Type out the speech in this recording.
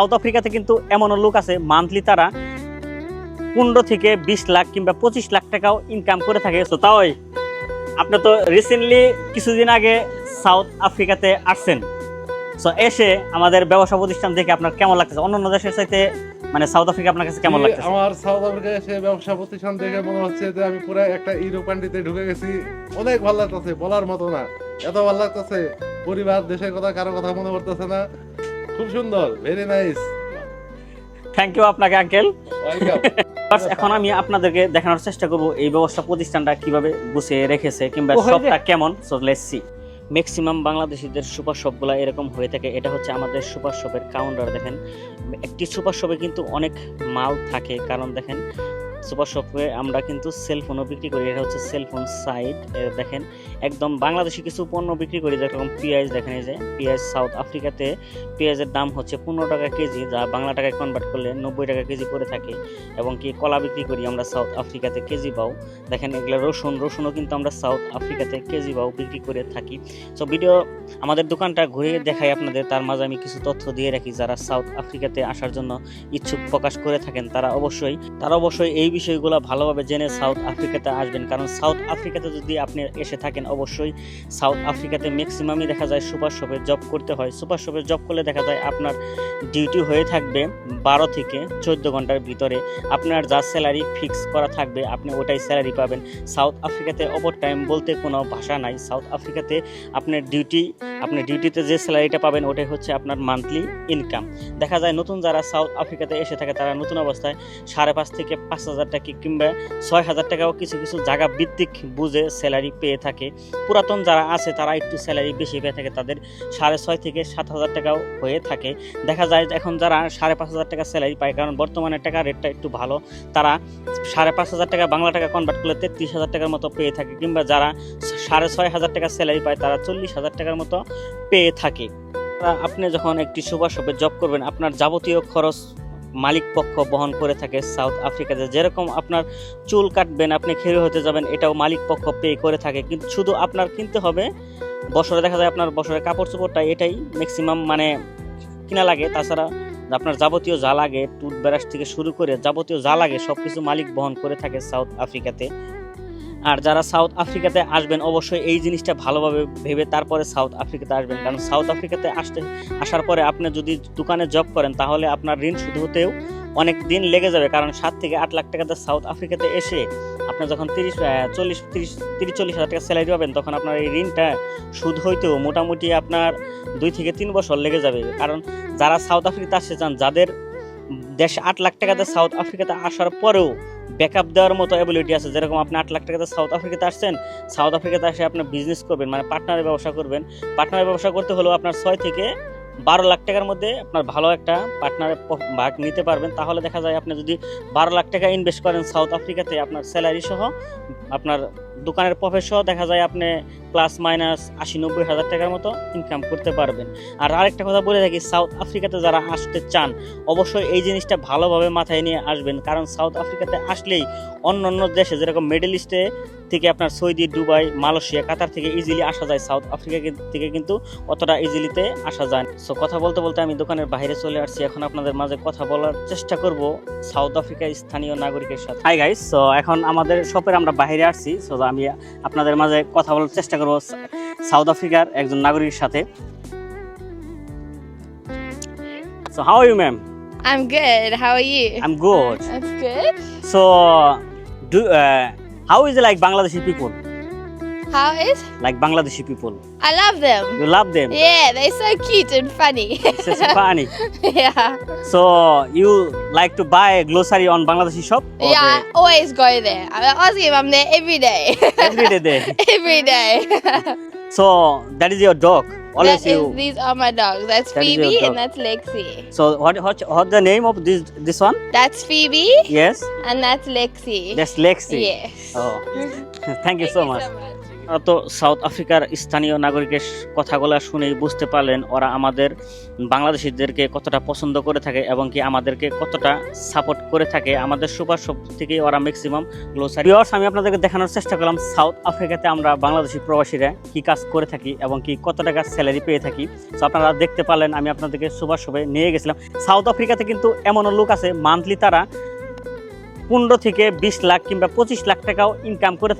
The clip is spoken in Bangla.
সাউথ আফ্রিকাতে কিন্তু এমনও লোক আছে মান্থলি তারা 15 থেকে 20 লাখ কিংবা 25 লাখ টাকাও ইনকাম করে থাকে। তো তাই আপনি তো রিসেন্টলি কিছুদিন আগে সাউথ আফ্রিকাতে আসছেন, সো এসে আমাদের ব্যবসা প্রতিষ্ঠান দেখে আপনার কেমন লাগতেছে? অন্যান্য দেশের চাইতে মানে সাউথ আফ্রিকা আপনার কাছে কেমন লাগতেছে? আমার সাউথ আফ্রিকা এসে ব্যবসা প্রতিষ্ঠান দেখে মনে হচ্ছে যে আমি পুরো একটা ইউরোপ কান্ট্রিতে ঢুকে গেছি। অনেক ভালো লাগতেছে, বলার মতো না, এত ভালো লাগতেছে। পরিবার, দেশের কথা, কারো কথা মনে পড়তেছে না। খুব সুন্দর, ভেরি নাইস। থ্যাংক ইউ আপনাকে আঙ্কেল। ওয়েলকাম। এখন আমি আপনাদেরকে দেখানোর চেষ্টা করব এই ব্যবসা প্রতিষ্ঠানটা কিভাবে গুছিয়ে রেখেছে কিংবা শপটা কেমন। So let's see. ম্যাক্সিমাম বাংলাদেশিদের সুপার শপগুলো এরকম হয়ে থাকে। এটা হচ্ছে আমাদের সুপার শপের কাউন্টার। দেখেন একটি সুপার শপে কিন্তু অনেক মাল থাকে, কারণ দেখেন সুপার শপে আমরা কিন্তু সেলফোনও বিক্রি করি। এটা হচ্ছে সেলফোন সাইট। দেখেন একদম বাংলাদেশি কিছু পণ্য বিক্রি করি, যেরকম পেঁয়াজ। দেখেন এই যে পেঁয়াজ, সাউথ আফ্রিকাতে পেঁয়াজের দাম হচ্ছে 15 টাকা কেজি, যা বাংলা টাকায় কনভার্ট করলে 90 টাকা কেজি করে থাকে। এবং কি কলা বিক্রি করি আমরা সাউথ আফ্রিকাতে কেজি পাও। দেখেন এগুলো রসুনও কিন্তু আমরা সাউথ আফ্রিকাতে কেজি পাও বিক্রি করে থাকি। সো ভিডিও আমাদের দোকানটা ঘুরে দেখাই আপনাদের, তার মাঝে আমি কিছু তথ্য দিয়ে রাখি। যারা সাউথ আফ্রিকাতে আসার জন্য ইচ্ছুক প্রকাশ করে থাকেন তারা অবশ্যই এই বিষয়গুলো ভালোভাবে জেনে সাউথ আফ্রিকাতে আসবেন। কারণ সাউথ আফ্রিকাতে যদি আপনি এসে থাকেন, অবশ্যই সাউথ আফ্রিকাতে ম্যাক্সিমামই দেখা যায় সুপার শপে জব করতে হয়। সুপার শপে জব করলে দেখা যায় আপনার ডিউটি হয়ে থাকবে 12 থেকে 14 ঘন্টার ভিতরে। আপনার যা স্যালারি ফিক্স করা থাকবে আপনি ওটাই স্যালারি পাবেন। সাউথ আফ্রিকাতে ওভার টাইম বলতে কোনো ভাষা নাই। সাউথ আফ্রিকাতে আপনার ডিউটিতে যে স্যালারিটা পাবেন ওটাই হচ্ছে আপনার মান্থলি ইনকাম। দেখা যায় নতুন যারা সাউথ আফ্রিকাতে এসে থাকে তারা নতুন অবস্থায় 5,500 থেকে 5,000 টাকা কিংবা 6,000 টাকাও কিছু জায়গা ভিত্তিক বুঝে স্যালারি পেয়ে থাকে। পুরাতন যারা আছে তারা একটু স্যালারি বেশি পেয়ে থাকে, তাদের 6,500 থেকে 7,000 টাকাও হয়ে থাকে। দেখা যায় এখন যারা 5,500 টাকা স্যালারি পায়, কারণ বর্তমানে টাকা রেটটা একটু ভালো, তারা 5,500 টাকা বাংলা টাকা কনভার্ট করলে 33,000 টাকার মতো পেয়ে থাকে। কিংবা যারা 6,500 টাকা স্যালারি পায় তারা 40,000 টাকার মতো পেয়ে থাকে। আপনি যখন একটি সুপার শপে জব করবেন আপনার যাবতীয় খরচ মালিক পক্ষ বহন করে থাকে সাউথ আফ্রিকাতে। যেরকম আপনার চুল কাটবেন, আপনি খেয়ে হতে যাবেন, এটাও মালিক পক্ষ পে করে থাকে। কিন্তু শুধু আপনার কিনতে হবে। বছরে দেখা যায় আপনার বছরে কাপড় চোপড়টা এটাই ম্যাক্সিমাম মানে কিনা লাগে। তাছাড়া আপনার যাবতীয় যা লাগে, টুথব্রাশ থেকে শুরু করে যাবতীয় যা লাগে সবকিছু মালিক বহন করে থাকে সাউথ আফ্রিকাতে। আর যারা সাউথ আফ্রিকাতে আসবেন অবশ্যই এই জিনিসটা ভালোভাবে ভেবে তারপরে সাউথ আফ্রিকাতে আসবেন। কারণ সাউথ আফ্রিকাতে আসার পরে আপনি যদি দোকানে জব করেন তাহলে আপনার ঋণ শোধ হতেও অনেক দিন লেগে যাবে। কারণ 7 থেকে 8 লাখ টাকাতে সাউথ আফ্রিকাতে এসে আপনি যখন 30-40,000 টাকা স্যালারি পাবেন তখন আপনার এই ঋণটা সুদ হইতেও মোটামুটি আপনার 2 থেকে 3 বছর লেগে যাবে। কারণ যারা সাউথ আফ্রিকাতে আসতে চান, যাদের দেশ 8 লাখ টাকাতে সাউথ আফ্রিকাতে আসার পরেও ব্যাকআপ দেওয়ার মতো অ্যাবিলিটি আছে, যেরকম আপনি 8 লাখ টাকাতে সাউথ আফ্রিকাতে আসছেন, সাউথ আফ্রিকাতে এসে আপনি বিজনেস করবেন, মানে পার্টনারের ব্যবসা করবেন। পার্টনারের ব্যবসা করতে হলেও আপনার 6 থেকে 12 লাখ টাকার মধ্যে আপনার ভালো একটা পার্টনারের ভাগ নিতে পারবেন। তাহলে দেখা যায় আপনি যদি 12 লাখ টাকা ইনভেস্ট করেন সাউথ আফ্রিকাতে, আপনার স্যালারি সহ আপনার দোকানের প্রফিট সহ দেখা যায় আপনি প্লাস মাইনাস 80-90 হাজার টাকার মতো ইনকাম করতে পারবেন। আর আরেকটা কথা বলে থাকি, সাউথ আফ্রিকাতে যারা আসতে চান অবশ্যই এই জিনিসটা ভালোভাবে মাথায় নিয়ে আসবেন। কারণ সাউথ আফ্রিকাতে আসলেই অন্য দেশে যেরকম মিডল ইস্টে থেকে আপনার সৌদি, দুবাই, মালয়েশিয়া, কাতার থেকে ইজিলি আসা যায়, সাউথ আফ্রিকা থেকে কিন্তু অতটা ইজিলিতে আসা যায়। সো কথা বলতে বলতে আমি দোকানের বাইরে চলে আসছি। এখন আপনাদের মাঝে কথা বলার চেষ্টা করব সাউথ আফ্রিকার স্থানীয় নাগরিকের সাথে। হাই গাইস, সো এখন আমাদের শপের আমরা বাইরে আসছি। সো আমি আপনাদের মাঝে কথা বলার চেষ্টা করব সাউথ আফ্রিকার একজন নাগরিকের সাথে। So how are you, ma'am? I'm good. How are you? I'm good. That's good. So how is it like Bangladeshi people? How is? Like Bangladeshi people. I love them. You love them? Yeah, they're so cute and funny. It's just funny. Yeah. So you like to buy grocery on Bangladeshi shop? Or Yeah, I always go there. I'm Aussie, I'm there every day. every day there. Every day. So that is your dog. Always you. These are my dogs. That's That is your Phoebe dog. and that's Lexi. So what the name of this one? That's Phoebe Yes, and that's Lexi. that's Lexi. Yes. Oh, thank you so much. তো সাউথ আফ্রিকার স্থানীয় নাগরিকের কথাগুলো শুনেই বুঝতে পারলেন ওরা আমাদের বাংলাদেশিদেরকে কতটা পছন্দ করে থাকে এবং কি আমাদেরকে কতটা সাপোর্ট করে থাকে। আমাদের সুপার শপ থেকে ওরা ম্যাক্সিমাম গ্লোসারি। আমি আপনাদেরকে দেখানোর চেষ্টা করলাম সাউথ আফ্রিকাতে আমরা বাংলাদেশি প্রবাসীরা কি কাজ করে থাকি এবং কি কত টাকা স্যালারি পেয়ে থাকি। তো আপনারা দেখতে পারলেন আমি আপনাদেরকে সুপার শপে নিয়ে গেছিলাম। সাউথ আফ্রিকাতে কিন্তু এমনও লোক আছে মান্থলি তারা 15 থেকে 20 লাখ কিংবা 25 লাখ টাকাও ইনকাম করে